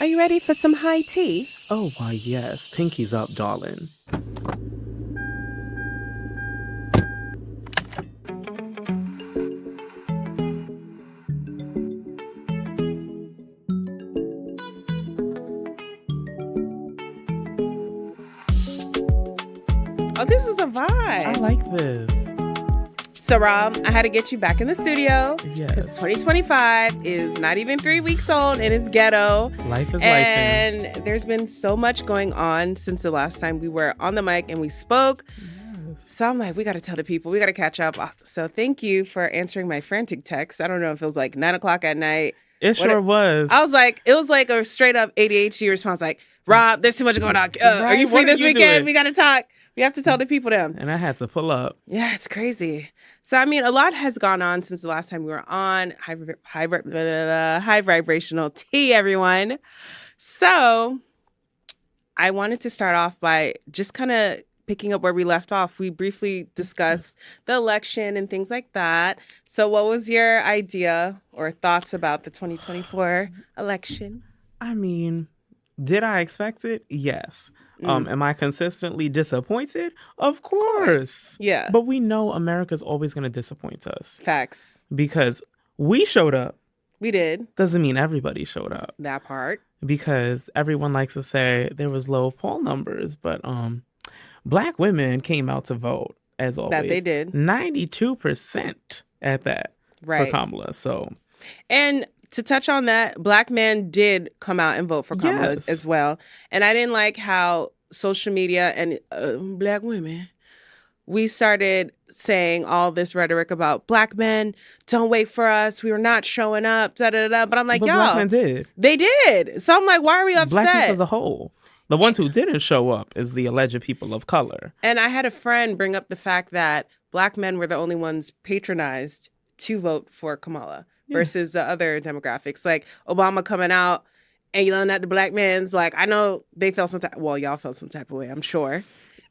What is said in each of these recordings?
Are you ready for some high tea? Oh, why, yes. Pinky's up, darling. Oh, this is a vibe. I like this. So, Rob, I had to get you back in the studio. Yes. Because 2025 is not even 3 weeks old and it's ghetto. Life is life. And there's been so much going on since the last time we were on the mic and we spoke. Yes. So I'm like, we got to tell the people. We got to catch up. So thank you for answering my frantic text. I don't know if it was like 9 o'clock at night. It sure was. I was like, it was like a straight up ADHD response. Like, Rob, there's too much going on. Are you free this weekend? We got to talk. We have to tell the people them. And I had to pull up. Yeah, it's crazy. So, I mean, a lot has gone on since the last time we were on High Vibrational Tea, everyone. So, I wanted to start off by just kind of picking up where we left off. We briefly discussed the election and things like that. So, what was your idea or thoughts about the 2024 election? I mean, did I expect it? Yes. Am I consistently disappointed? Of course. Yeah. But we know America's always going to disappoint us. Facts. Because we showed up. We did. Doesn't mean everybody showed up. That part. Because everyone likes to say there was low poll numbers, but Black women came out to vote, as always. That they did. 92% at that for Kamala. So, and to touch on that, Black men did come out and vote for Kamala as well. And I didn't like how social media and Black women, we started saying all this rhetoric about Black men, don't wait for us. We were not showing up, da-da-da-da. But I'm like, y'all. Black men did. They did. So I'm like, why are we upset? Black people as a whole. The ones who didn't show up is the alleged people of color. And I had a friend bring up the fact that Black men were the only ones patronized to vote for Kamala. Versus the other demographics, like Obama coming out and yelling at the Black men's. Like, I know they felt some type. Well, y'all felt some type of way, I'm sure.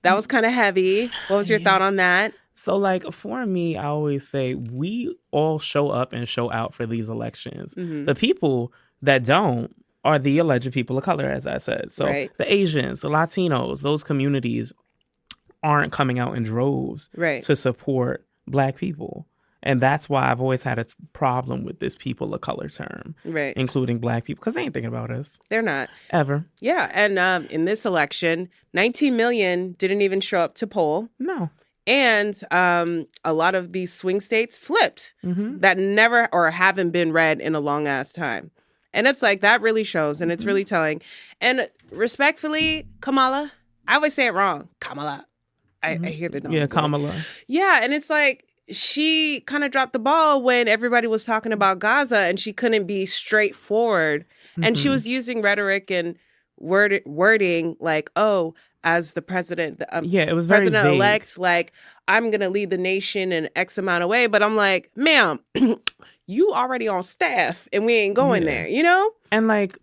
That was kind of heavy. What was your thought on that? So, like, for me, I always say we all show up and show out for these elections. Mm-hmm. The people that don't are the alleged people of color, as I said. So the Asians, the Latinos, those communities aren't coming out in droves to support Black people. And that's why I've always had a problem with this people of color term, including Black people, because they ain't thinking about us. They're not. Ever. Yeah. And in this election, 19 million didn't even show up to poll. No. And a lot of these swing states flipped that never or haven't been read in a long ass time. And it's like, that really shows and it's really telling. And respectfully, Kamala, I always say it wrong. Kamala. I hear the Yeah, Kamala. Yeah. And it's like, she kind of dropped the ball when everybody was talking about Gaza and she couldn't be straightforward. And she was using rhetoric and wording like, oh, as the president, it was very president-elect, like, I'm going to lead the nation in X amount of way. But I'm like, ma'am, you already on staff and we ain't going there, you know? And like,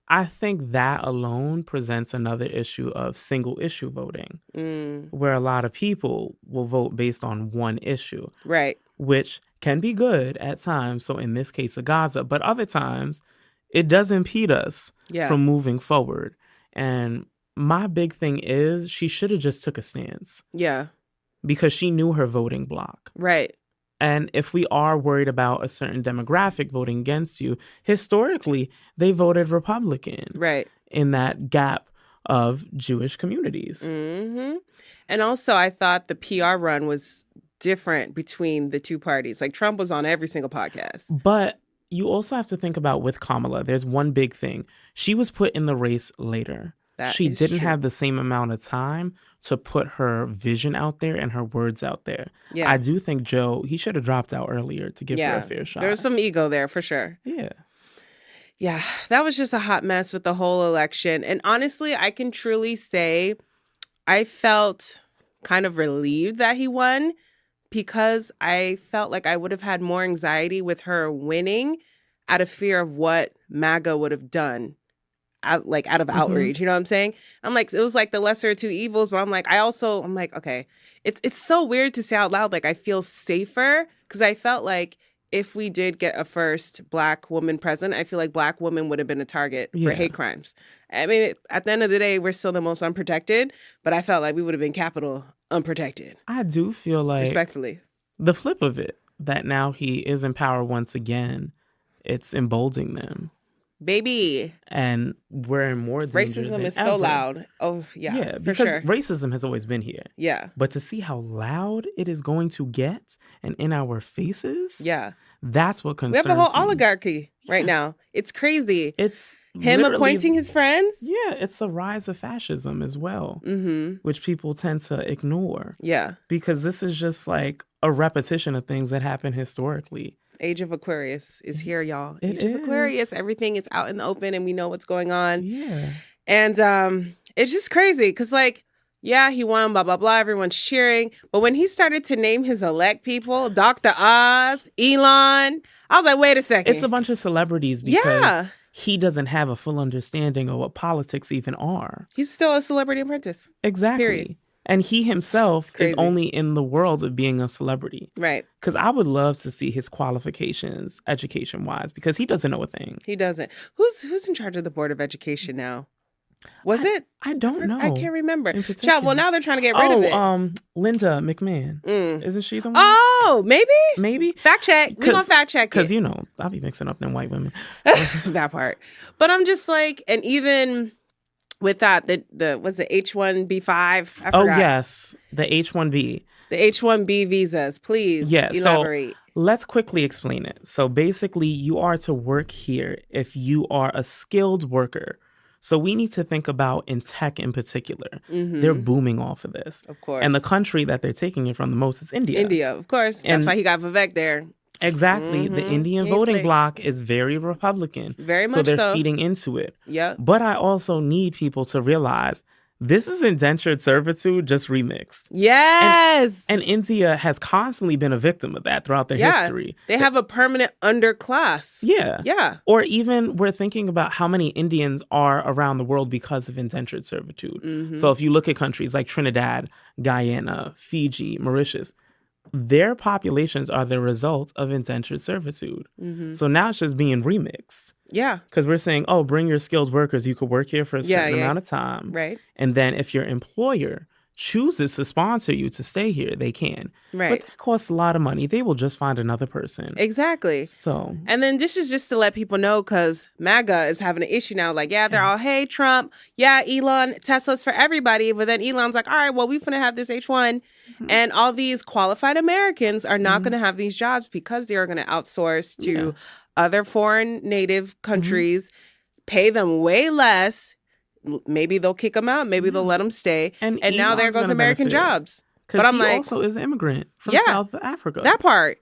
I think that alone presents another issue of single issue voting, where a lot of people will vote based on one issue. Right. Which can be good at times. So in this case of Gaza, but other times it does impede us from moving forward. And my big thing is she should have just took a stance. Yeah. Because she knew her voting block. Right. And if we are worried about a certain demographic voting against you, historically, they voted Republican. Right. In that gap of Jewish communities. Mm-hmm. And also, I thought the PR run was different between the two parties. Like, Trump was on every single podcast. But you also have to think about with Kamala, there's one big thing. She was put in the race later. She didn't have the same amount of time to put her vision out there and her words out there. Yeah. I do think Joe, he should have dropped out earlier to give her a fair shot. There was some ego there for sure. Yeah. Yeah, that was just a hot mess with the whole election. And honestly, I can truly say I felt kind of relieved that he won because I felt like I would have had more anxiety with her winning out of fear of what MAGA would have done. Out of outrage, you know what I'm saying? I'm like, it was like the lesser of two evils, but I'm like, okay, it's so weird to say out loud. Like, I feel safer because I felt like if we did get a first Black woman president, I feel like Black women would have been a target for hate crimes. I mean, at the end of the day, we're still the most unprotected, but I felt like we would have been capital unprotected. I do feel like, respectfully, the flip of it, that now he is in power once again, it's emboldening them. Baby. And we're in more danger racism than is ever. So loud. Oh, yeah, for because sure. Racism has always been here. Yeah. But to see how loud it is going to get and in our faces, that's what concerns me. We have a whole oligarchy right now. It's crazy. It's him appointing his friends. Yeah, it's the rise of fascism as well, which people tend to ignore. Yeah. Because this is just like a repetition of things that happened historically. Age of Aquarius is here, y'all. Age of Aquarius. Everything is out in the open and we know what's going on. Yeah. And it's just crazy because, like, yeah, he won, blah, blah, blah. Everyone's cheering. But when he started to name his elect people, Dr. Oz, Elon, I was like, wait a second. It's a bunch of celebrities because he doesn't have a full understanding of what politics even are. He's still a celebrity apprentice. Exactly. Period. And he himself is only in the world of being a celebrity. Right. Because I would love to see his qualifications education-wise because he doesn't know a thing. He doesn't. Who's in charge of the Board of Education now? Was it? I don't know. I can't remember. Child, well, now they're trying to get rid of it. Linda McMahon. Isn't she the one? Oh, maybe? Maybe. Fact check. We're going to fact check it. Because, you know, I'll be mixing up them white women. That part. But I'm just like, and even with that, was it H-1B5? Oh, yes. The H-1B. The H-1B visas. Please elaborate. So let's quickly explain it. So basically, you are to work here if you are a skilled worker. So we need to think about in tech in particular. They're booming off of this. Of course. And the country that they're taking it from the most is India. India, of course. That's why he got Vivek there. Exactly. The Indian voting bloc is very Republican. Very much so. They're feeding into it. Yeah. But I also need people to realize this is indentured servitude just remixed. Yes. And India has constantly been a victim of that throughout their history. They have a permanent underclass. Yeah. Yeah. Or even we're thinking about how many Indians are around the world because of indentured servitude. So if you look at countries like Trinidad, Guyana, Fiji, Mauritius, their populations are the result of indentured servitude. So now it's just being remixed. Yeah. Because we're saying, oh, bring your skilled workers. You could work here for a certain amount of time. Right. And then if your employer chooses to sponsor you to stay here, they can. Right. But that costs a lot of money. They will just find another person. Exactly. So. And then this is just to let people know because MAGA is having an issue now. Like, they're all, hey, Trump. Yeah, Elon, Tesla's for everybody. But then Elon's like, all right, well, we're going to have this H1. And all these qualified Americans are not going to have these jobs because they are going to outsource to other foreign native countries, pay them way less. Maybe they'll kick them out. Maybe they'll let them stay. And now there goes American jobs. But I'm like, also is an immigrant from South Africa. That part.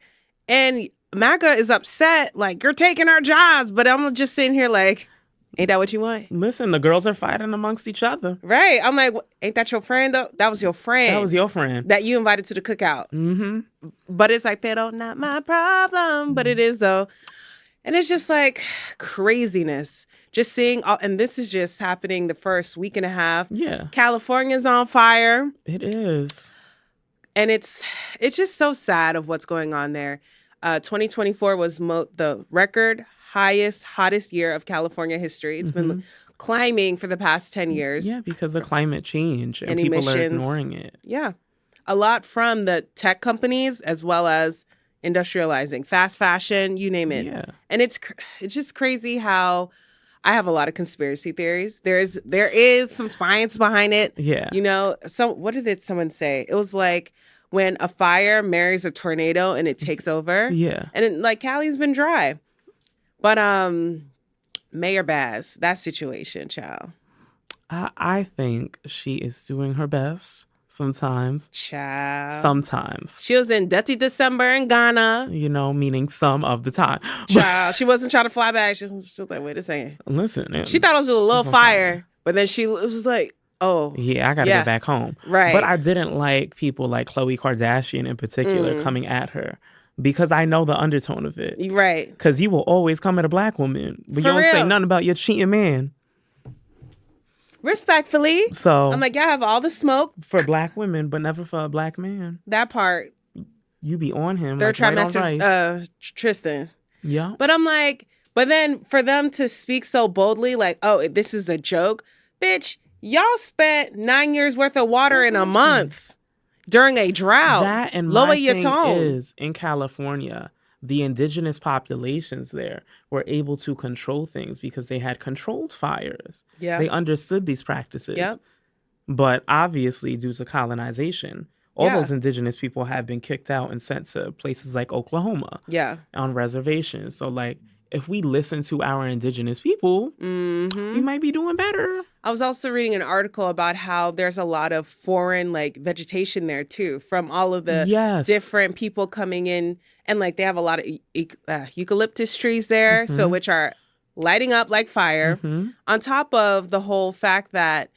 And MAGA is upset. Like, you're taking our jobs. But I'm just sitting here like, ain't that what you want? Listen, the girls are fighting amongst each other. Right. I'm like, ain't that your friend, though? That was your friend. That was your friend. That you invited to the cookout. But it's like, pero not my problem. But it is, though. And it's just like craziness. Just seeing, and this is just happening the first week and a half. Yeah. California's on fire. It is. And it's just so sad of what's going on there. 2024 was the record hottest year of California history. It's been climbing for the past 10 years. Yeah, because of climate change and people emissions. Are ignoring it. Yeah. A lot from the tech companies as well as industrializing, fast fashion, you name it. Yeah. And it's just crazy how I have a lot of conspiracy theories. There is some science behind it. Yeah. You know, what did someone say? It was like when a fire marries a tornado and it takes over. Yeah. And Cali's been dry. But Mayor Baz, that situation, child. I think she is doing her best. Sometimes. Child. Sometimes. She was in Dirty December in Ghana. You know, meaning some of the time. Child. She wasn't trying to fly back. She was like, wait a second. Listen. She thought it was just a little fire. But then she was just like, oh. Yeah, I got to get back home. Right. But I didn't like people like Khloe Kardashian in particular coming at her. Because I know the undertone of it. Right. Because you will always come at a black woman. But you don't say nothing about your cheating man. Respectfully. So I'm like, I have all the smoke. For black women, but never for a black man. That part. You be on him. Third like trimester Tristan. Yeah. But I'm like, but then for them to speak so boldly, like, oh, this is a joke. Bitch, y'all spent 9 years worth of water in a month during a drought. That and lower my your thing tone. is in California, the indigenous populations there were able to control things because they had controlled fires. Yeah. They understood these practices. Yep. But obviously, due to colonization, all those indigenous people have been kicked out and sent to places like Oklahoma. Yeah. On reservations. So, like, if we listen to our indigenous people, we might be doing better. I was also reading an article about how there's a lot of foreign, like, vegetation there, too, from all of the different people coming in. And, like, they have a lot of eucalyptus trees there, so which are lighting up like fire. On top of the whole fact that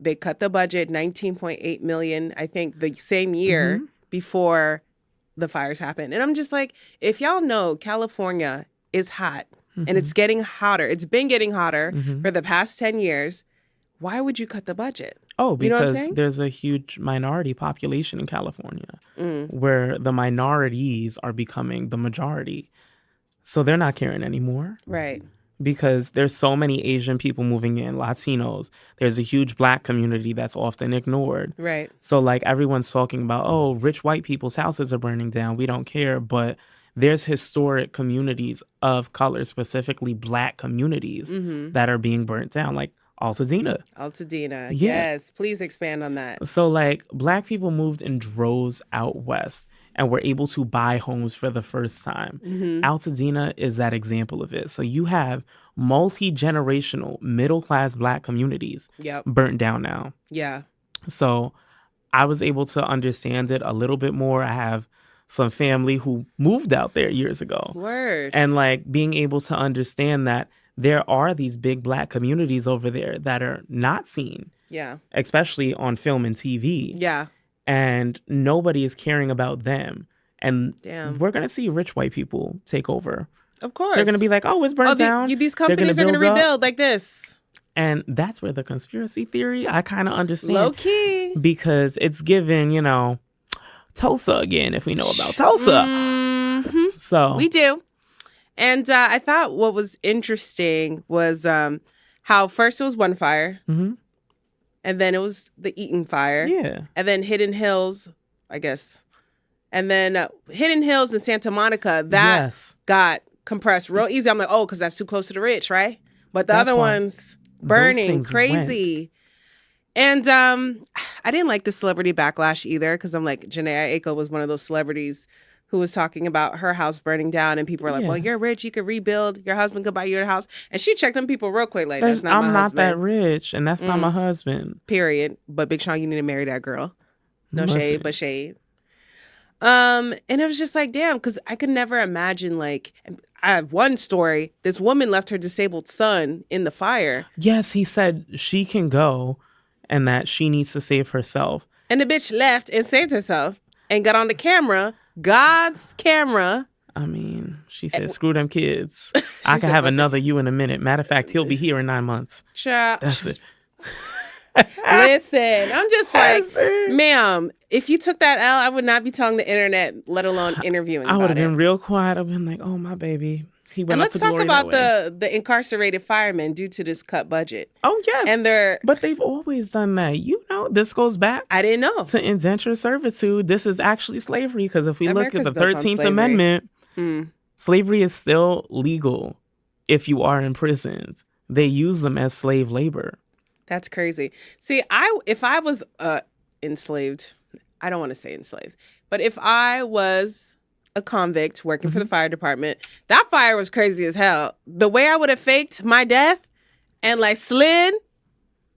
they cut the budget, $19.8 million, I think, the same year before the fires happened. And I'm just like, if y'all know California is hot and it's getting hotter, it's been getting hotter for the past 10 years, why would you cut the budget? Oh, because there's a huge minority population in California where the minorities are becoming the majority. So they're not caring anymore. Right. Because there's so many Asian people moving in, Latinos. There's a huge Black community that's often ignored. Right. So, like, everyone's talking about, oh, rich white people's houses are burning down. We don't care. But there's historic communities of color, specifically Black communities, that are being burnt down, like Pasadena. Pasadena. Yes. Please expand on that. So, like, Black people moved in droves out west and were able to buy homes for the first time. Pasadena is that example of it. So you have multi-generational middle-class Black communities burnt down now. Yeah. So I was able to understand it a little bit more. I have some family who moved out there years ago. Word. And, like, being able to understand that there are these big Black communities over there that are not seen. Yeah. Especially on film and TV. Yeah. And nobody is caring about them. And we're going to see rich white people take over. Of course. They're going to be like, oh, it's burnt down. These companies are going to rebuild like this. And that's where the conspiracy theory, I kind of understand. Low key. Because it's given, you know, Tulsa again, if we know about Tulsa. So we do. And I thought what was interesting was how first it was one fire. And then it was the Eaton fire. Yeah. And then Hidden Hills, I guess. And then Hidden Hills in Santa Monica, that got compressed real easy. I'm like, oh, because that's too close to the rich, right? But the other ones burning crazy. And I didn't like the celebrity backlash either because I'm like, Janae Aiko was one of those celebrities who was talking about her house burning down, and people were like, well, you're rich, you could rebuild, your husband could buy you a house. And she checked them people real quick, like, that's not my husband. I'm not that rich, and that's not my husband. Period. But Big Sean, you need to marry that girl. No shade, but shade. And it was just like, damn, because I could never imagine, like, I have one story, this woman left her disabled son in the fire. Yes, he said she can go and that she needs to save herself. And the bitch left and saved herself and got on the camera, God's camera. I mean, she said, screw them kids. I can have another you in a minute. Matter of fact, he'll be here in 9 months. Child. That's it. Listen, I'm just like, ma'am, if you took that L, I would not be telling the internet, let alone interviewing I would have it. been real quiet. I've been like, oh, my baby. He went and up let's to talk glory about that way. the incarcerated firemen due to this cut budget. Oh, yes. And but they've always done that. You know, this goes back. I didn't know. To indentured servitude. This is actually slavery because if we look at the 13th Amendment, slavery is still legal if you are imprisoned. They use them as slave labor. That's crazy. See, if I was enslaved, I don't want to say enslaved, but if I was a convict working for the fire department, that fire was crazy as hell. The way I would have faked my death and like slid,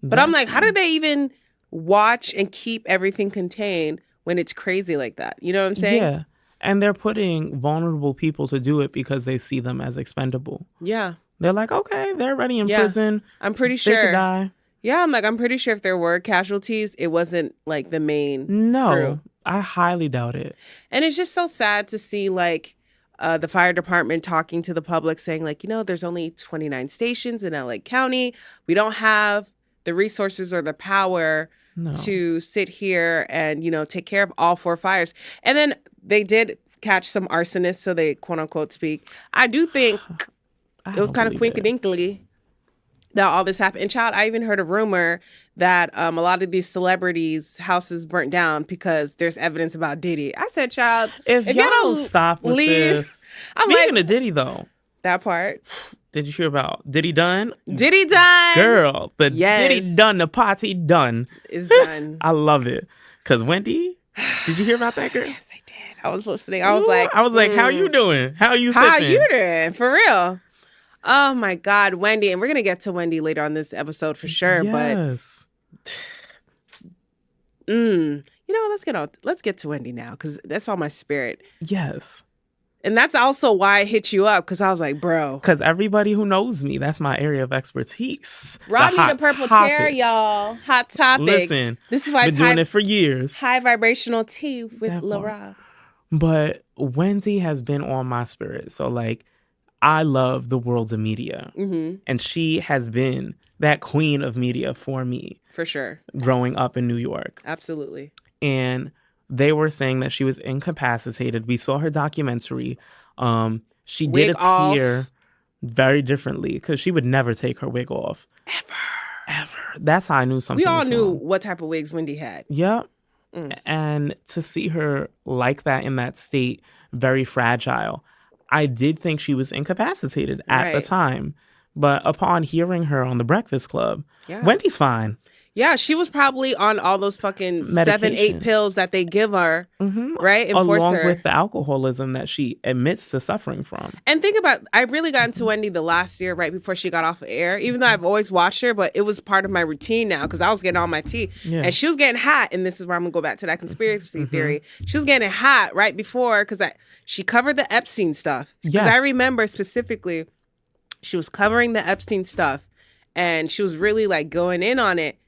but I'm like, how do they even watch and keep everything contained when it's crazy like that? You know what I'm saying? Yeah. And they're putting vulnerable people to do it because they see them as expendable. Yeah. They're like, okay, they're already in prison. I'm pretty sure. They could die. Yeah, I'm pretty sure if there were casualties, it wasn't like the main crew. I highly doubt it. And it's just so sad to see like the fire department talking to the public saying like, you know, there's only 29 stations in LA County. We don't have the resources or the power to sit here and, take care of all 4 fires. And then they did catch some arsonists, so they quote unquote speak. I do think it was kind of quinkadinkly that all this happened. And child, I even heard a rumor that a lot of these celebrities' houses burnt down because there's evidence about Diddy. I said, child, if y'all don't stop with this. Speaking of Diddy, though. That part. Did you hear about Diddy done? Diddy done. Girl, the Diddy done, the party done. It's done. I love it. Because Wendy, did you hear about that, girl? Yes, I did. I was listening. I was like, how you doing? How you sipping? How you doing? For real. Oh my God, Wendy. And we're going to get to Wendy later on this episode for sure. Yes. But, let's get to Wendy now because that's on my spirit. Yes. And that's also why I hit you up because I was like, bro. Because everybody who knows me, that's my area of expertise. Rob me the purple chair, y'all. Hot topics. Listen, this is why I've been doing it for years. High Vibrational Tea with Lil Rob. But Wendy has been on my spirit. So like, I love the worlds of media. Mm-hmm. And she has been that queen of media for me. For sure. Growing up in New York. Absolutely. And they were saying that she was incapacitated. We saw her documentary. She did appear very differently because she would never take her wig off. Ever. That's how I knew something was wrong. We all knew what type of wigs Wendy had. Yep. And to see her like that in that state, very fragile, I did think she was incapacitated at the time. But upon hearing her on The Breakfast Club, Wendy's fine. Yeah, she was probably on all those fucking 7-8 pills that they give her, right? Along with the alcoholism that she admits to suffering from. And think about, I really got into Wendy the last year, right before she got off of air, even though I've always watched her, but it was part of my routine now because I was getting all my tea. Yeah. And she was getting hot, and this is where I'm going to go back to that conspiracy theory. She was getting hot right before because she covered the Epstein stuff. Because I remember specifically, she was covering the Epstein stuff, and she was really like going in on it.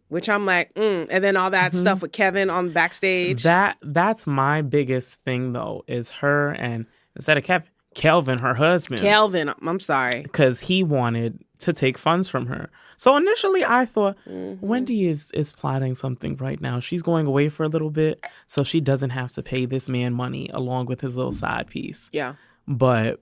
Which I'm like, and then all that stuff with Kevin on backstage. That's my biggest thing, though, is her and instead of Kelvin, her husband. Kelvin, I'm sorry. Because he wanted to take funds from her. So initially I thought, Wendy is plotting something right now. She's going away for a little bit so she doesn't have to pay this man money along with his little side piece. Yeah. But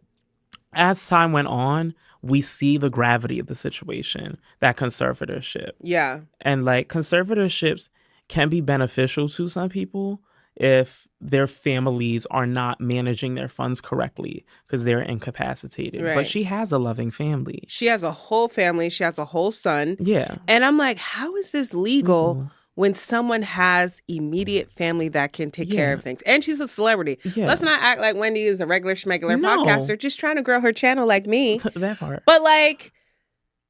as time went on, we see the gravity of the situation, that conservatorship. Yeah. And like conservatorships can be beneficial to some people if their families are not managing their funds correctly because they're incapacitated. Right. But she has a loving family. She has a whole family. She has a whole son. Yeah. And I'm like, how is this legal when someone has immediate family that can take care of things? And she's a celebrity. Yeah. Let's not act like Wendy is a regular schmegular podcaster just trying to grow her channel like me. That part. But like,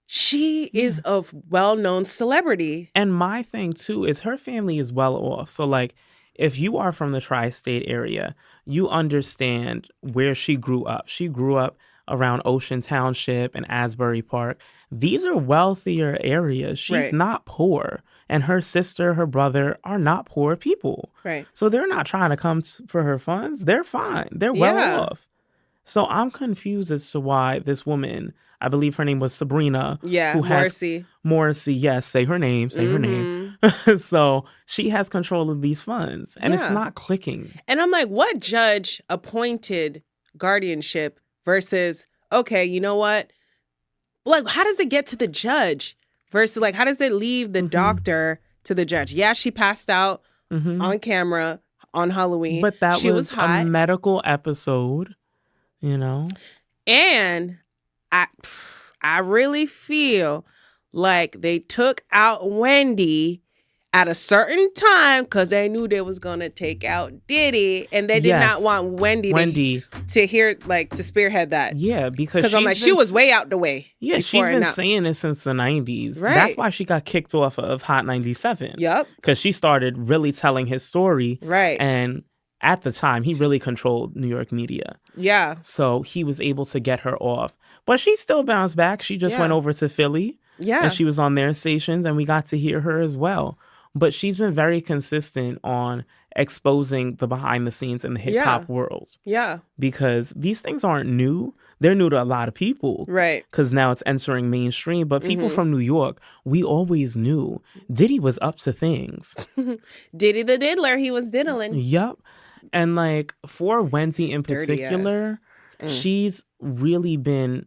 she is a well-known celebrity. And my thing too is her family is well off. So like, if you are from the tri-state area, you understand where she grew up. She grew up around Ocean Township and Asbury Park. These are wealthier areas. She's not poor. And her sister, her brother are not poor people. Right. So they're not trying to come for her funds. They're fine. They're well off. So I'm confused as to why this woman, I believe her name was Sabrina. Yeah, Morrissey, yes, say her name. So she has control of these funds. And it's not clicking. And I'm like, what judge appointed guardianship versus, okay, you know what? Like, how does it get to the judge? Versus, like, how does it leave the doctor to the judge? Yeah, she passed out on camera on Halloween. But that was a medical episode, you know? And I really feel like they took out Wendy at a certain time because they knew they was going to take out Diddy. And they did not want Wendy to hear, like, to spearhead that. Yeah, because I'm like, she was way out the way. Yeah, she's been saying this since the 90s. Right. That's why she got kicked off of Hot 97. Yep. Because she started really telling his story. Right. And at the time, he really controlled New York media. Yeah. So he was able to get her off. But she still bounced back. She just went over to Philly. Yeah. And she was on their stations, and we got to hear her as well. But she's been very consistent on exposing the behind the scenes in the hip hop world. Yeah. Because these things aren't new. They're new to a lot of people. Right. Because now it's entering mainstream. But people from New York, we always knew Diddy was up to things. Diddy the diddler. He was diddling. Yep. And like for Wendy in particular, she's really been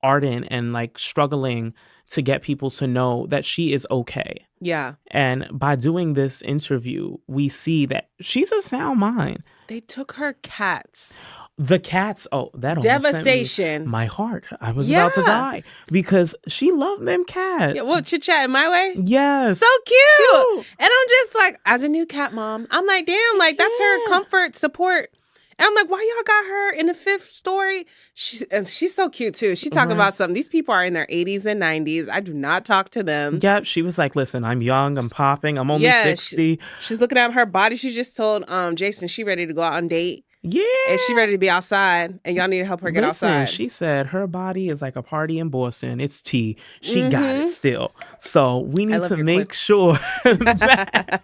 ardent and like struggling to get people to know that she is okay. Yeah. And by doing this interview, we see that she's a sound mind. They took her cats. The cats, that devastation. My heart. I was about to die because she loved them cats. Yeah, well, chit-chat in my way? Yes. So cute. And I'm just like, as a new cat mom, I'm like, damn, like that's her comfort, support. And I'm like, why y'all got her in the 5th story? She's so cute too. She talking about something. These people are in their 80s and 90s. I do not talk to them. Yep. She was like, listen, I'm young. I'm popping. I'm only 60. She's looking at her body. She just told Jason she ready to go out on date. Yeah. And she ready to be outside. And y'all need to help her get outside. She said her body is like a party in Boston. It's tea. She got it still. So we need to make sure that,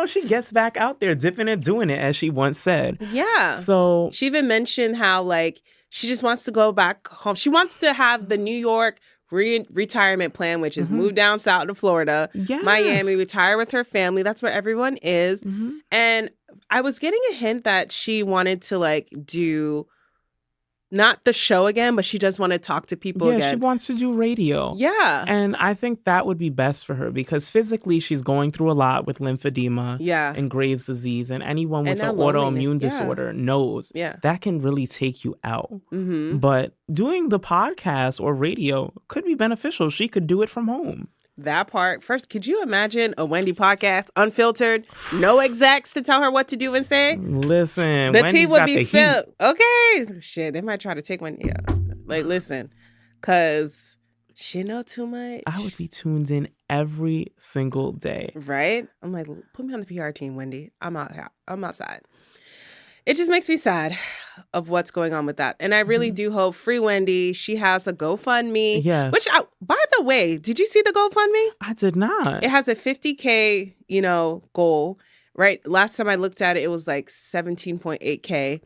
she gets back out there dipping and doing it, as she once said. Yeah. So she even mentioned how like she just wants to go back home. She wants to have the New York retirement plan, which is move down south to Florida, Miami, retire with her family. That's where everyone is. And I was getting a hint that she wanted to like do not the show again, but she just want to talk to people again. She wants to do radio. Yeah. And I think that would be best for her because physically she's going through a lot with lymphedema and Graves' disease. And anyone with an autoimmune disorder knows that can really take you out. But doing the podcast or radio could be beneficial. She could do it from home. That part. First, could you imagine a Wendy podcast, unfiltered, no execs to tell her what to do and say? Listen, the tea would be spilled. Okay. Shit, they might try to take one. Yeah. Like, listen, because she know too much. I would be tuned in every single day. Right? I'm like, put me on the PR team, Wendy. I'm outside. It just makes me sad of what's going on with that. And I really do hope free Wendy. She has a GoFundMe. Yes. Which, by the way, did you see the GoFundMe? I did not. It has a 50K, goal, right? Last time I looked at it, it was like 17.8K.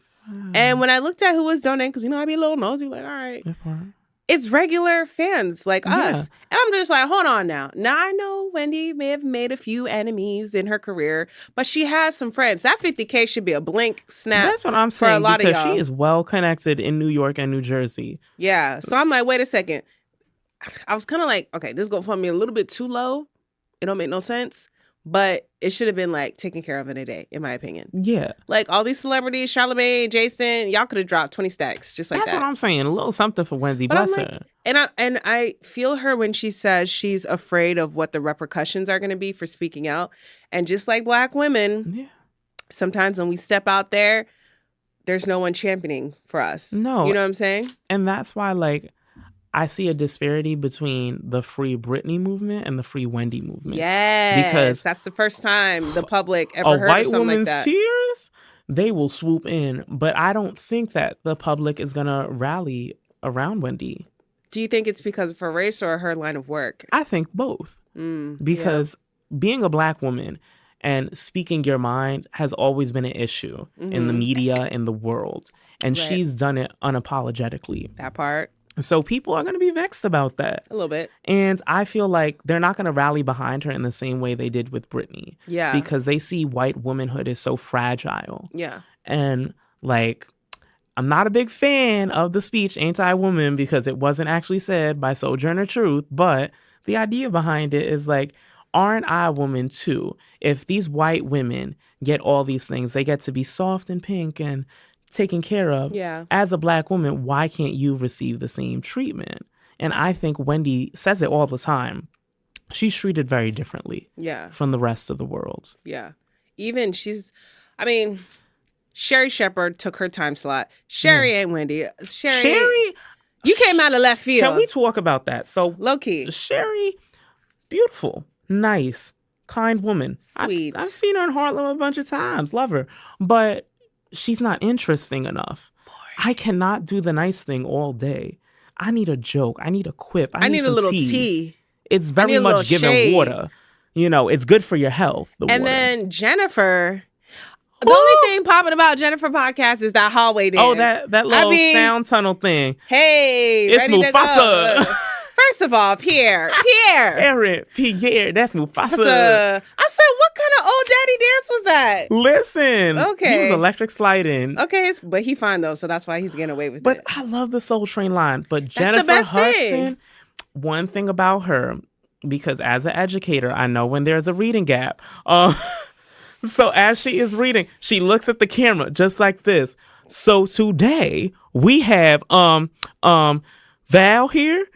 And when I looked at who was donating, because, I'd be a little nosy, like, all right. It's regular fans like us. And I'm just like, hold on now. Now, I know Wendy may have made a few enemies in her career, but she has some friends. That 50K should be a blink snap. That's what I'm saying, for a lot of y'all. She is well connected in New York and New Jersey. Yeah. So I'm like, wait a second. I was kind of like, okay, this GoFundMe a little bit too low. It don't make no sense. But it should have been like taken care of in a day, in my opinion. Yeah. Like all these celebrities, Charlamagne, Jason, y'all could have dropped 20 stacks just like that. That's what I'm saying. A little something for Wendy, bless her. And I feel her when she says she's afraid of what the repercussions are going to be for speaking out. And just like Black women, sometimes when we step out there, there's no one championing for us. No. You know what I'm saying? And that's why, like, I see a disparity between the Free Britney movement and the Free Wendy movement. Yes, because that's the first time the public ever heard of something like that. A white woman's tears, they will swoop in. But I don't think that the public is going to rally around Wendy. Do you think it's because of her race or her line of work? I think both. Because being a Black woman and speaking your mind has always been an issue in the media, in the world. And she's done it unapologetically. That part. So people are going to be vexed about that. A little bit. And I feel like they're not going to rally behind her in the same way they did with Britney. Yeah. Because they see white womanhood is so fragile. Yeah. And like, I'm not a big fan of the speech anti-woman because it wasn't actually said by Sojourner Truth. But the idea behind it is like, aren't I a woman too? If these white women get all these things, they get to be soft and pink and taken care of. Yeah. As a Black woman, why can't you receive the same treatment? And I think Wendy says it all the time. She's treated very differently from the rest of the world. Yeah. Even Sherry Shepherd took her time slot. Sherry ain't Wendy. Sherry, you came out of left field. Can we talk about that? So low key. Sherry, beautiful, nice, kind woman. Sweet. I've seen her in Harlem a bunch of times. Love her. But she's not interesting enough. Boring. I cannot do the nice thing all day. I need a joke. I need a quip. I need a little tea. It's very much giving water. It's good for your health. And then Jennifer, The only thing popping about Jennifer podcast is that hallway dance. Oh, that little sound tunnel thing. Hey, it's Mufasa. First of all, Pierre. Pierre, that's Mufasa. I said, what kind of old daddy dance was that? Listen, okay, he was electric sliding. Okay, but he fine though, so that's why he's getting away with it. But I love the Soul Train line. But Jennifer Hudson, one thing about her, because as an educator, I know when there's a reading gap. So as she is reading, she looks at the camera just like this. So today we have Val here.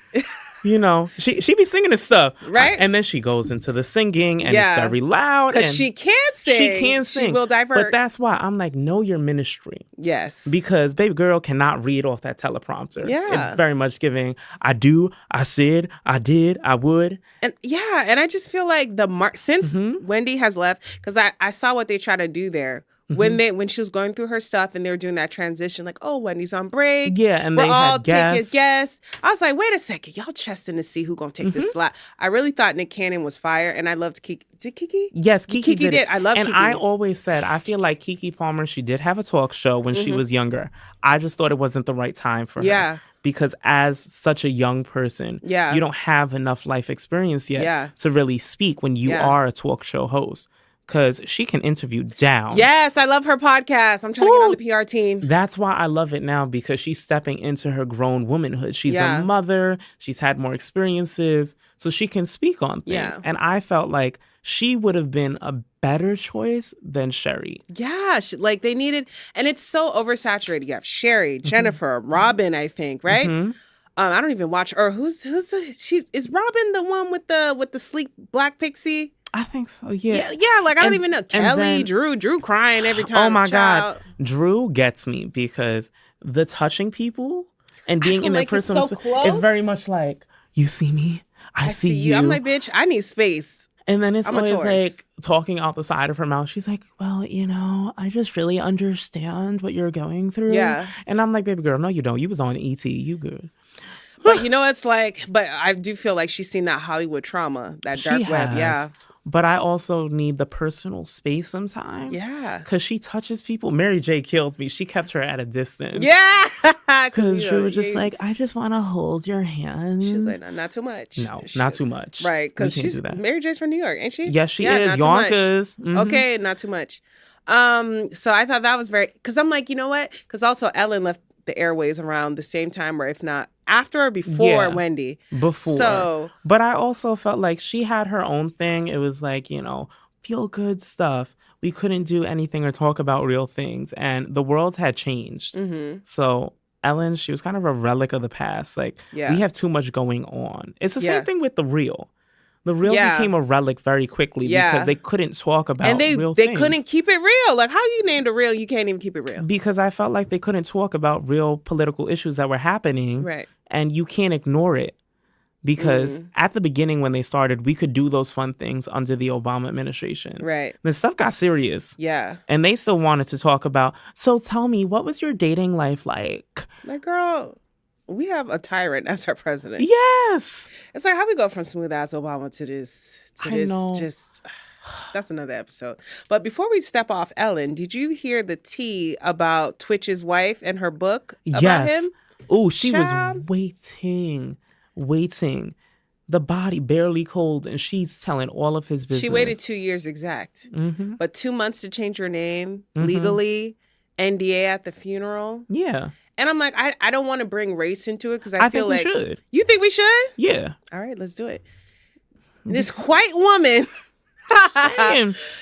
You know, she be singing this stuff. Right. And then she goes into the singing and it's very loud. Because she can't sing. She can sing. She will divert. But that's why I'm like, know your ministry. Yes. Because baby girl cannot read off that teleprompter. Yeah. It's very much giving, I do, I said, I did, I would. And and I just feel like since Wendy has left, because I saw what they try to do there. When she was going through her stuff and they were doing that transition, like, oh, Wendy's on break. Yeah, and we're they all had guests. Guests. I was like, wait a second, y'all chesting to see who gonna take this slot. I really thought Nick Cannon was fire, and I loved Kiki. Did Kiki? Yes, Kiki did. I love Kiki. And I always said, I feel like Kiki Palmer, she did have a talk show when she was younger. I just thought it wasn't the right time for her. Yeah. Because as such a young person, you don't have enough life experience yet to really speak when you are a talk show host. Because she can interview down. Yes, I love her podcast. I'm trying to get on the PR team. That's why I love it now, because she's stepping into her grown womanhood. She's a mother. She's had more experiences. So she can speak on things. Yeah. And I felt like she would have been a better choice than Sherry. Yeah, like they needed, and it's so oversaturated. You have Sherry, Jennifer, Robin, I think, right? I don't even watch, or is Robin the one with the sleek black pixie? I think so, yeah. Yeah, like I don't even know. Kelly, Drew crying every time. Oh my God. Drew gets me because the touching people and being in their personal space is very much like, you see me, I see you. I'm like, bitch, I need space. And then it's always like talking out the side of her mouth. She's like, well, you know, I just really understand what you're going through. Yeah. And I'm like, baby girl, no, you don't. You was on ET. You good. But you know, it's like, but I do feel like she's seen that Hollywood trauma, that dark web. Yeah. But I also need the personal space sometimes. Yeah. Because she touches people. Mary J killed me. She kept her at a distance. Yeah. Because she was just like, I just want to hold your hand. She's like, no, not too much. No, not too much. Right. Because Mary J's from New York, ain't she? Yes, she is. Yonkers. Okay, not too much. So I thought that was because I'm like, you know what? Because also Ellen left the airways around the same time, or if not after or before Wendy. Before. So, but I also felt like she had her own thing. It was like, you know, feel good stuff. We couldn't do anything or talk about real things. And the world had changed. So Ellen, she was kind of a relic of the past. Like, we have too much going on. It's the same thing with The Real. The Real became a relic very quickly because they couldn't talk about real things. They couldn't keep it real. Like, how you named a real, you can't even keep it real. Because I felt like they couldn't talk about real political issues that were happening. Right. And you can't ignore it. Because at the beginning when they started, we could do those fun things under the Obama administration. Right. Then stuff got serious. Yeah. And they still wanted to talk about, so tell me, what was your dating life like? Like, girl, we have a tyrant as our president. Yes. It's like, how we go from smooth ass Obama to this? I know. Just, that's another episode. But before we step off Ellen, did you hear the tea about Twitch's wife and her book about him? Oh, she was waiting. The body barely cold, and she's telling all of his business. She waited 2 years exact. But 2 months to change her name legally, NDA at the funeral. Yeah. And I'm like, I don't want to bring race into it because I feel think like we should. You think we should? Yeah. All right, let's do it. This white woman.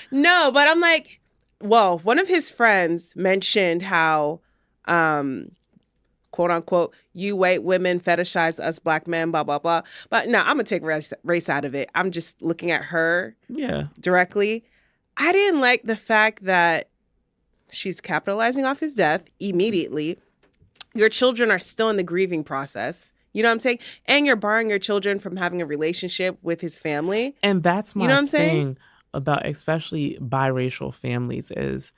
No, but I'm like, well, one of his friends mentioned how, quote unquote, you white women fetishize us black men, blah, blah, blah. But no, I'm going to take race out of it. I'm just looking at her directly. I didn't like the fact that she's capitalizing off his death immediately. Your children are still in the grieving process. You know what I'm saying? And you're barring your children from having a relationship with his family. And that's my thing about especially biracial families is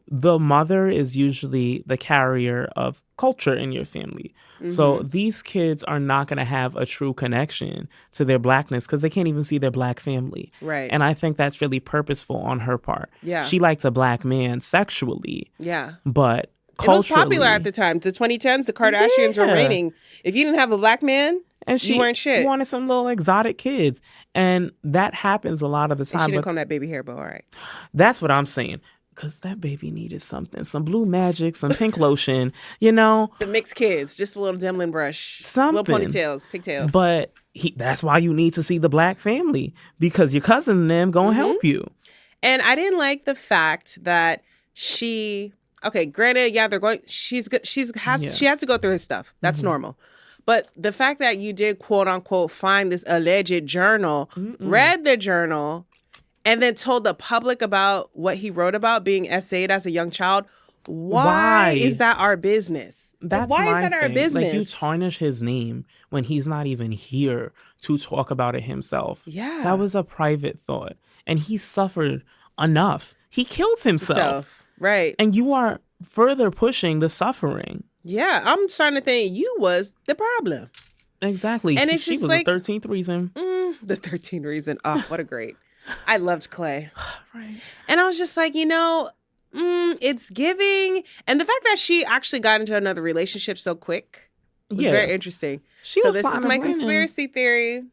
the mother is usually the carrier of culture in your family. So these kids are not going to have a true connection to their blackness because they can't even see their black family. Right. And I think that's really purposeful on her part. Yeah. She liked a black man sexually. Yeah. But it was popular at the time. The 2010s, the Kardashians were reigning. If you didn't have a black man, and you weren't shit. Wanted some little exotic kids. And that happens a lot of the time. And she didn't comb that baby hair, but all right. That's what I'm saying. Because that baby needed something. Some blue magic, some pink lotion, you know. The mixed kids. Just a little Demlin brush. Something. Little ponytails, pigtails. But that's why you need to see the black family. Because your cousin and them going to help you. And I didn't like the fact that she... Okay, granted, yeah, they're going... She has to go through his stuff. That's normal. But the fact that you did, quote unquote, find this alleged journal, read the journal, and then told the public about what he wrote about being essayed as a young child, why is that our business? That's why my is that thing. our business? Like, you tarnish his name when he's not even here to talk about it himself. Yeah. That was a private thought. And he suffered enough. He killed himself. Right. And you are further pushing the suffering. Yeah, I'm starting to think you was the problem. Exactly. And she was like, the 13th reason. The 13th reason. Oh, what a great. I loved Clay. Right. And I was just like, it's giving. And the fact that she actually got into another relationship so quick was very interesting. So this is my conspiracy theory.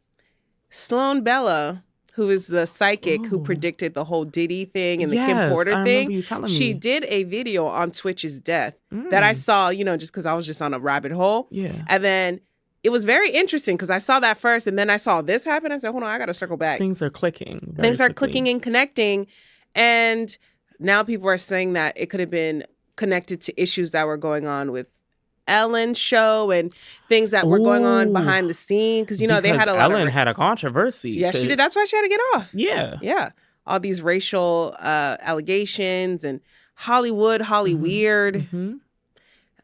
Sloan Bella, who is the psychic who predicted the whole Diddy thing and the Kim Porter thing. You telling me. She did a video on Twitch's death that I saw, just because I was just on a rabbit hole. Yeah. And then it was very interesting because I saw that first and then I saw this happen. I said, hold on, I got to circle back. Things are clicking. Things are clicking and connecting. And now people are saying that it could have been connected to issues that were going on with Ellen's show and things that were going on behind the scene because they had a lot Ellen had a controversy. Yeah, she did. That's why she had to get off. Yeah, all these racial allegations and Holly weird.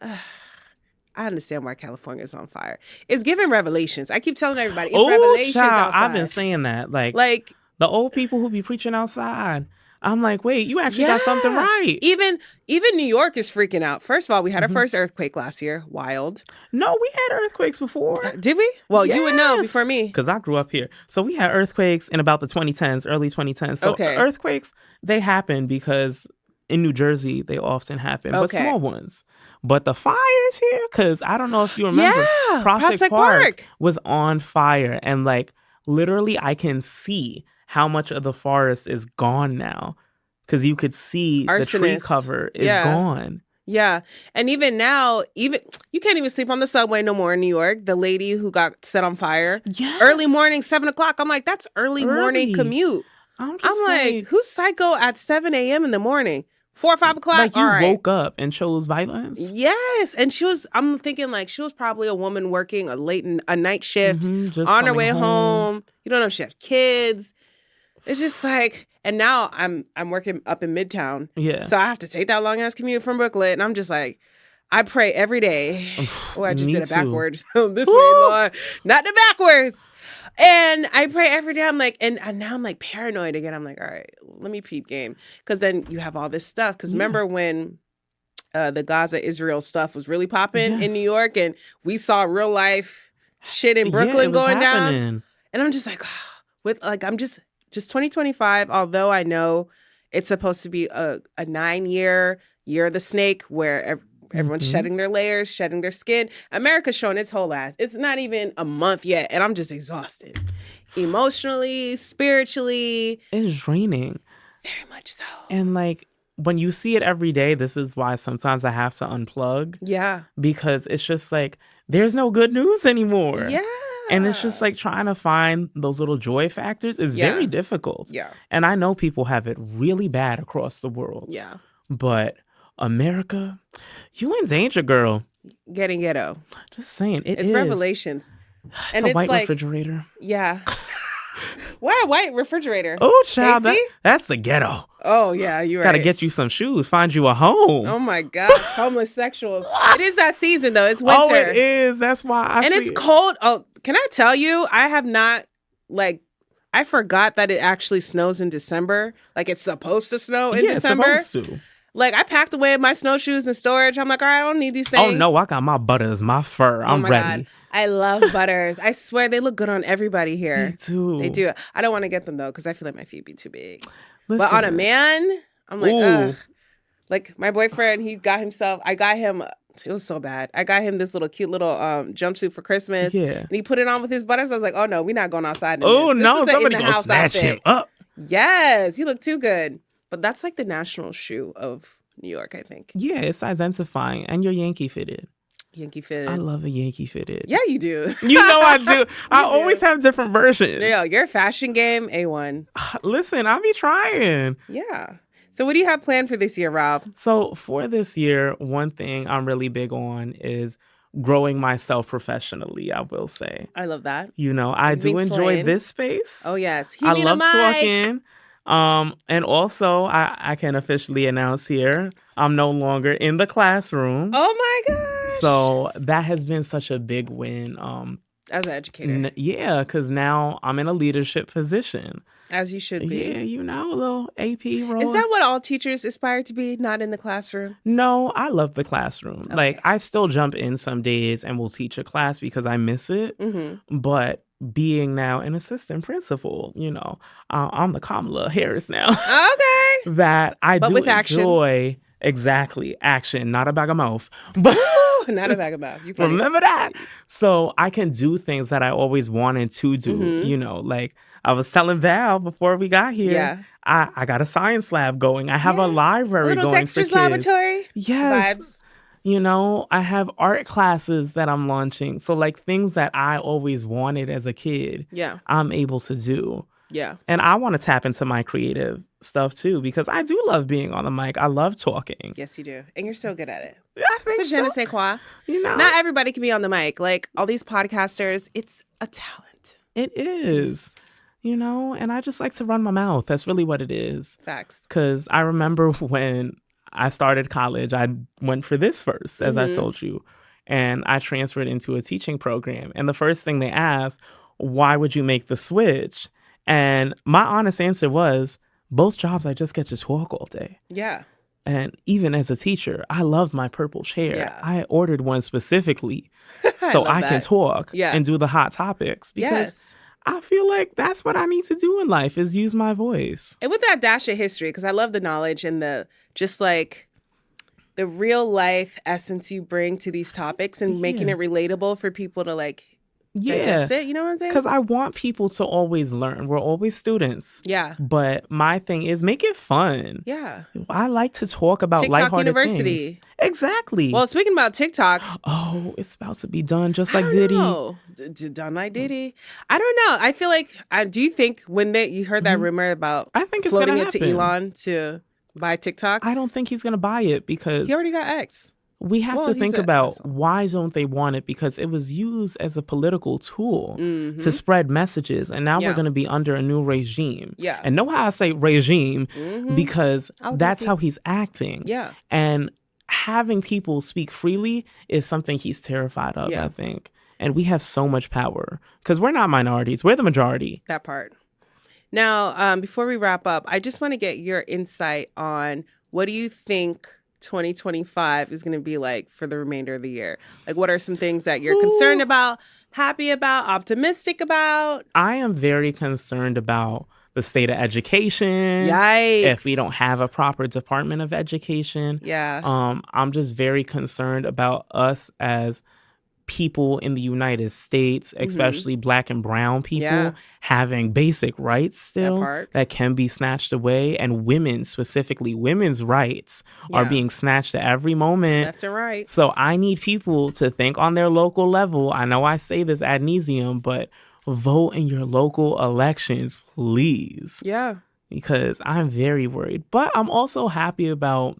I understand why California is on fire. It's giving Revelations. I keep telling everybody it's Revelations outside. I've been saying that. Like the old people who be preaching outside. I'm like, wait, you actually got something right. Even New York is freaking out. First of all, we had our first earthquake last year. Wild. No, we had earthquakes before. Did we? Well, you would know before me. Because I grew up here. So we had earthquakes in about the 2010s, early 2010s. So earthquakes, they happen because in New Jersey, they often happen. But small ones. But the fires here, because I don't know if you remember, Prospect Park was on fire. And literally, I can see how much of the forest is gone now because you could see the tree cover is gone. Yeah. And even now, you can't even sleep on the subway no more in New York. The lady who got set on fire. Yes. Early morning, 7 o'clock. I'm like, that's early morning commute. I'm like, who's psycho at 7 a.m. in the morning? 4 or 5 o'clock? Like you woke up and chose violence? Yes. And I'm thinking she was probably a woman working a night shift on her way home. You don't know if she had kids. It's just and now I'm working up in Midtown. Yeah. So I have to take that long ass commute from Brooklyn. And I'm just like, I pray every day. Oh, I just did it backwards. This way, Lord. Not the backwards. And I pray every day. I'm like, and now I'm paranoid again. I'm like, all right, let me peep game. Because then you have all this stuff. Because remember when the Gaza-Israel stuff was really popping in New York and we saw real life shit in Brooklyn going down. And I'm just like, I'm just 2025, although I know it's supposed to be a 9-year year of the snake where everyone's shedding their layers, shedding their skin. America's showing its whole ass. It's not even a month yet, and I'm just exhausted. Emotionally, spiritually. It's draining. Very much so. And when you see it every day, this is why sometimes I have to unplug. Yeah. Because it's just there's no good news anymore. Yeah. And it's just trying to find those little joy factors is very difficult. Yeah. And I know people have it really bad across the world. Yeah. But America, you in danger, girl. Getting ghetto. Just saying. It's Revelations. It's a white refrigerator. Yeah. Why a white refrigerator? Oh, child, that's the ghetto. Oh, yeah, you're right. Gotta get you some shoes, find you a home. Oh, my gosh, homosexuals. It is that season, though. It's winter. Oh, it is. That's why it's cold. Oh, can I tell you, I have not, I forgot that it actually snows in December. It's supposed to snow in December. It's supposed to. Like, I packed away my snowshoes in storage. I'm like, all right, I don't need these things. Oh, no, I got my butters, my fur. I'm ready. God. I love butters. I swear they look good on everybody here. Me too. They do. I don't want to get them, though, because I feel like my feet be too big. Listen. But on a man, I'm like, ugh. Like, my boyfriend, I got him, it was so bad. I got him this cute little jumpsuit for Christmas. Yeah. And he put it on with his butters. I was like, oh, no, we're not going outside. Oh, no, somebody gonna snatch him up. Yes, he looked too good. But that's like the national shoe of New York, I think. Yeah, it's identifying. And you're Yankee fitted. Yankee fitted. I love a Yankee fitted. Yeah, you do. You know I do. I always have different versions. Yo, your fashion game, A1. Listen, I be trying. Yeah. So what do you have planned for this year, Rob? So for this year, one thing I'm really big on is growing myself professionally, I will say. I love that. You know, I do enjoy this space. Oh, yes. I love talking. And also, I can officially announce here, I'm no longer in the classroom. Oh, my gosh. So that has been such a big win. As an educator. Yeah, because now I'm in a leadership position. As you should be. Yeah, you know, a little AP role. Is that what all teachers aspire to be, not in the classroom? No, I love the classroom. Okay. Like, I still jump in some days and will teach a class because I miss it. Mm-hmm. But being now an assistant principal, you know, I'm the Kamala Harris now. Okay. That I do with enjoy. Action. Exactly. Action, not a bag of mouth. But not a bag of mouth. Remember that? So I can do things that I always wanted to do, you know, like I was telling Val before we got here. Yeah. I got a science lab going. I have a library going for kids. Textures laboratory. Yes. Vibes. You know, I have art classes that I'm launching. So like things that I always wanted as a kid, I'm able to do. Yeah. And I want to tap into my creative stuff too, because I do love being on the mic. I love talking. Yes, you do. And you're so good at it. I think so. Je ne sais quoi. You know, not everybody can be on the mic. Like all these podcasters, it's a talent. It is. You know, and I just like to run my mouth. That's really what it is. Facts. Because I remember when I started college, I went for this first, as I told you. And I transferred into a teaching program. And the first thing they asked, why would you make the switch? And my honest answer was, both jobs, I just get to talk all day. Yeah. And even as a teacher, I loved my purple chair. Yeah. I ordered one specifically so I can talk and do the hot topics. Because I feel like that's what I need to do in life is use my voice. And with that dash of history, because I love the knowledge and the just like the real life essence you bring to these topics and making it relatable for people to like digest it, you know what I'm saying? Because I want people to always learn. We're always students. Yeah. But my thing is make it fun. Yeah. I like to talk about TikTok lighthearted University. Things. Exactly. Well, speaking about TikTok. Oh, it's about to be done just like Diddy. Done like Diddy. I don't know. I feel like, do you think when you heard that rumor about I think it's floating it to Elon to buy TikTok? I don't think he's going to buy it because he already got X. We have to think about why don't they want it? Because it was used as a political tool to spread messages. And now we're going to be under a new regime. Yeah. And know how I say regime because that's how he's acting. Yeah. And having people speak freely is something he's terrified of, I think. And we have so much power because we're not minorities. We're the majority. That part. Now, before we wrap up, I just want to get your insight on what do you think 2025 is going to be like for the remainder of the year? Like, what are some things that you're concerned about, happy about, optimistic about? I am very concerned about the state of education. Yikes. If we don't have a proper Department of Education. Yeah. I'm just very concerned about us as people in the United States, especially Black and brown people, having basic rights still that can be snatched away. And women, specifically women's rights, are being snatched at every moment. Left and right. So I need people to think on their local level. I know I say this ad nauseum, but vote in your local elections, please. Yeah. Because I'm very worried. But I'm also happy about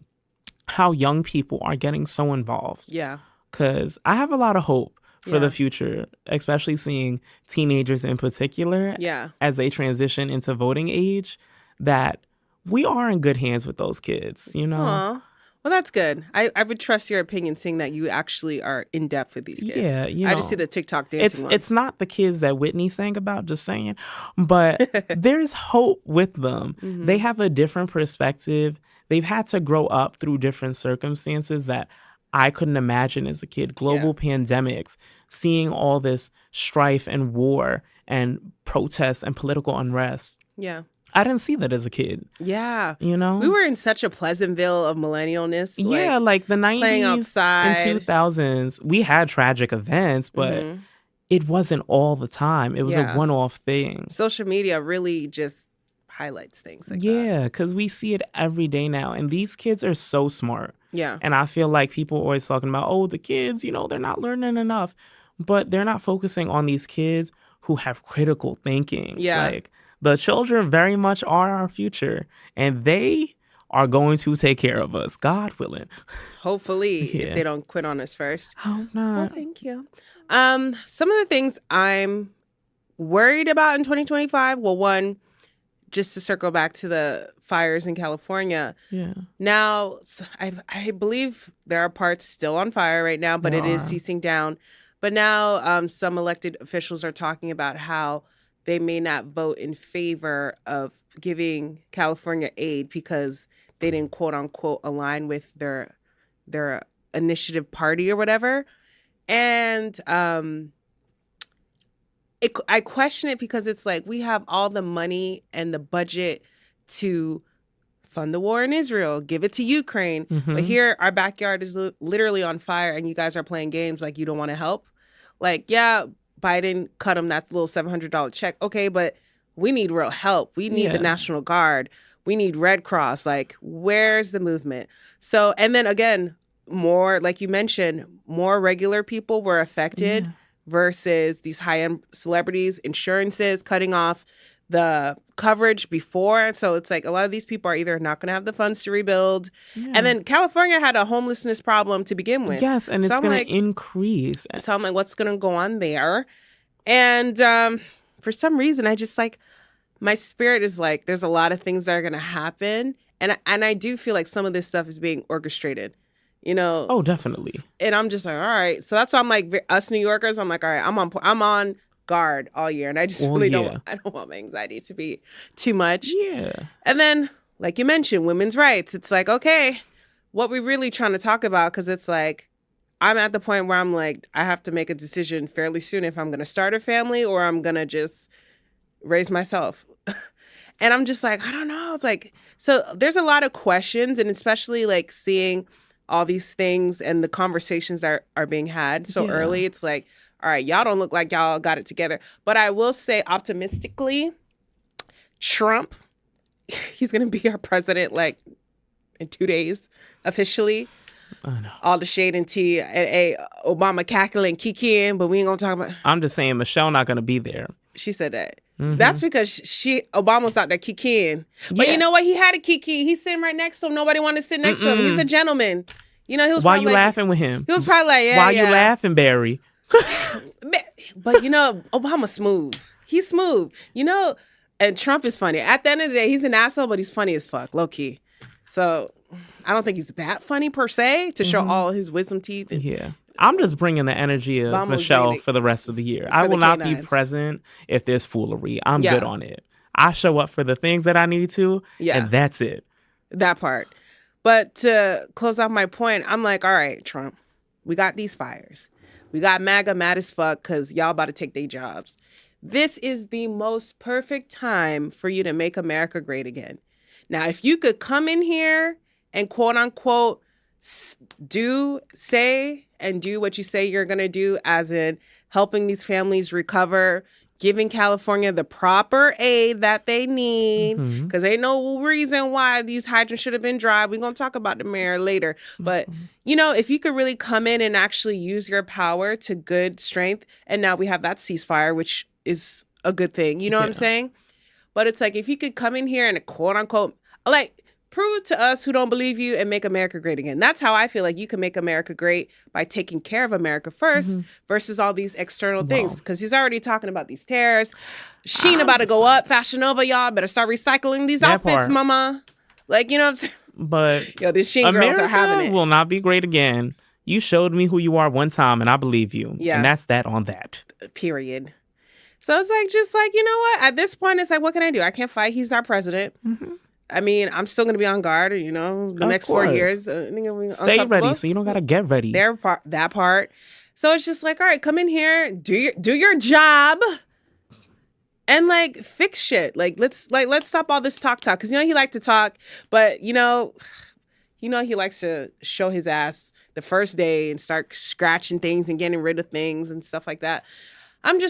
how young people are getting so involved. Yeah. Because I have a lot of hope for the future, especially seeing teenagers in particular as they transition into voting age, that we are in good hands with those kids, you know? Aww. Well, that's good. I would trust your opinion, seeing that you actually are in depth with these kids. Yeah, you know, I just see the TikTok dancing ones. It's not the kids that Whitney sang about, just saying, but there's hope with them. They have a different perspective. they've had to grow up through different circumstances that I couldn't imagine as a kid. Global pandemics, seeing all this strife and war and protest and political unrest. Yeah. I didn't see that as a kid. Yeah. You know? We were in such a Pleasantville of millennialness. Yeah, like the 90s playing outside. and 2000s, we had tragic events, but it wasn't all the time. It was a one-off thing. Social media really just highlights things like that. Yeah, because we see it every day now. And these kids are so smart. Yeah. And I feel like people are always talking about, oh, the kids, you know, they're not learning enough. But they're not focusing on these kids who have critical thinking. Yeah. Like, the children very much are our future. And they are going to take care of us, God willing. Hopefully, if they don't quit on us first. Hope not. Well, thank you. Some of the things I'm worried about in 2025, well, one, just to circle back to the fires in California. Yeah. Now, I believe there are parts still on fire right now, but it is ceasing down. But now some elected officials are talking about how they may not vote in favor of giving California aid because they didn't, quote unquote, align with their initiative party or whatever. And I question it because it's like we have all the money and the budget to fund the war in Israel, give it to Ukraine. But here, our backyard is literally on fire and you guys are playing games like you don't want to help. Like, yeah, Biden cut him that little $700 check. Okay, but we need real help. We need the National Guard. We need Red Cross. Like, where's the movement? So, and then again, more, like you mentioned, more regular people were affected versus these high-end celebrities, insurances cutting off the coverage before. So it's like a lot of these people are either not going to have the funds to rebuild. Yeah. And then California had a homelessness problem to begin with. Yes, and it's going to increase. So I'm like, what's going to go on there? And for some reason, I just like, my spirit is like, there's a lot of things that are going to happen. And I do feel like some of this stuff is being orchestrated. You know? Oh, definitely. And I'm just like, all right. So that's why I'm like, us New Yorkers, I'm like, all right, I'm on guard all year. And I just I don't want my anxiety to be too much. Yeah. And then, like you mentioned, women's rights. It's like, okay, what we really trying to talk about? Because it's like, I'm at the point where I'm like, I have to make a decision fairly soon if I'm going to start a family or I'm going to just raise myself. And I'm just like, I don't know. It's like, so there's a lot of questions, and especially like seeing all these things and the conversations that are being had so early. It's like, all right, y'all don't look like y'all got it together. But I will say optimistically, Trump, he's going to be our president like in 2 days officially. I know. All the shade and tea and Obama cackling, kikiing, but we ain't going to talk about. I'm just saying Michelle not going to be there. She said that. That's because Obama's out there kikiing. But you know what? He had a kiki. He's sitting right next to him. Nobody wanted to sit next to him. He's a gentleman. You know, he was. Why you laughing with him? He was probably like, yeah. Why you laughing, Barry? But you know, Obama's smooth. He's smooth. You know, and Trump is funny. At the end of the day, he's an asshole, but he's funny as fuck, low key. So I don't think he's that funny per se to show all his wisdom teeth. Yeah. I'm just bringing the energy of Michelle for the rest of the year. I will not be present if there's foolery. I'm good on it. I show up for the things that I need to, and that's it. That part. But to close out my point, I'm like, all right, Trump, we got these fires. We got MAGA mad as fuck because y'all about to take their jobs. This is the most perfect time for you to make America great again. Now, if you could come in here and quote unquote do what you say you're going to do, as in helping these families recover, giving California the proper aid that they need, because ain't no reason why these hydrants should have been dry. We're going to talk about the mayor later. But, you know, if you could really come in and actually use your power to good strength, and now we have that ceasefire, which is a good thing. You know what I'm saying? But it's like, if you could come in here and quote unquote, like, prove to us who don't believe you and make America great again. That's how I feel like you can make America great, by taking care of America first versus all these external things. Because he's already talking about these tariffs. Sheen about to go up. Fashion Nova, y'all better start recycling these outfits, mama. Like, you know what I'm saying? But yo, these Sheen girls are having it. Will not be great again. You showed me who you are one time, and I believe you. Yeah. And that's that on that. Period. So it's like, just like, you know what? At this point, it's like, what can I do? I can't fight. He's our president. I mean, I'm still going to be on guard, the next 4 years. Stay ready so you don't got to get ready. That part. So it's just like, all right, come in here, do your job. And like fix shit. Let's stop all this talk because he likes to talk, but he likes to show his ass the first day and start scratching things and getting rid of things and stuff like that. I'm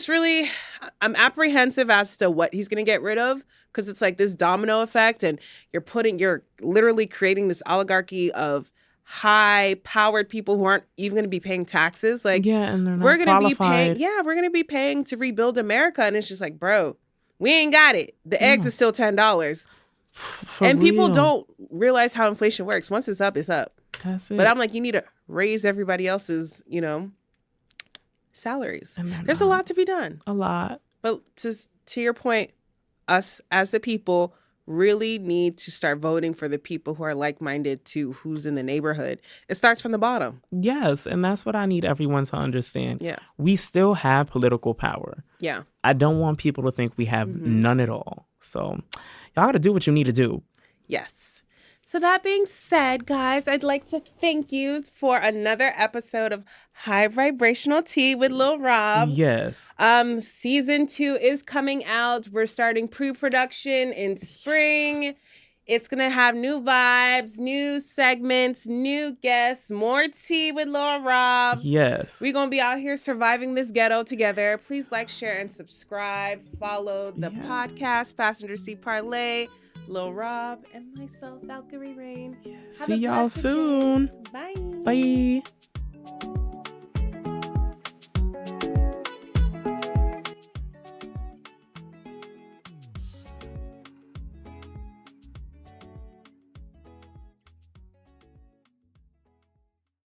apprehensive as to what he's gonna get rid of because it's like this domino effect, and you're literally creating this oligarchy of high-powered people who aren't even going to be paying taxes. Like, and they're not we're going to be qualified. paying. Yeah, we're going to be paying to rebuild America, and it's just like, bro, we ain't got it. The eggs are still $10, and people don't realize how inflation works. Once it's up, it's up. That's it. But I'm like, you need to raise everybody else's, salaries. There's a lot to be done. A lot. But to your point, us as the people really need to start voting for the people who are like-minded to who's in the neighborhood. It starts from the bottom. Yes, and that's what I need everyone to understand. Yeah. We still have political power. Yeah. I don't want people to think we have none at all. So y'all got to do what you need to do. Yes. So that being said, guys, I'd like to thank you for another episode of High Vibrational Tea with Lil Rob. Yes. Season 2 is coming out. We're starting pre-production in spring. It's going to have new vibes, new segments, new guests, more tea with Lil Rob. Yes. We're going to be out here surviving this ghetto together. Please like, share, and subscribe. Follow the podcast, Passenger Seat Parlay, Lil Rob, and myself, Valkyrie Rain. See y'all soon. Bye. Bye.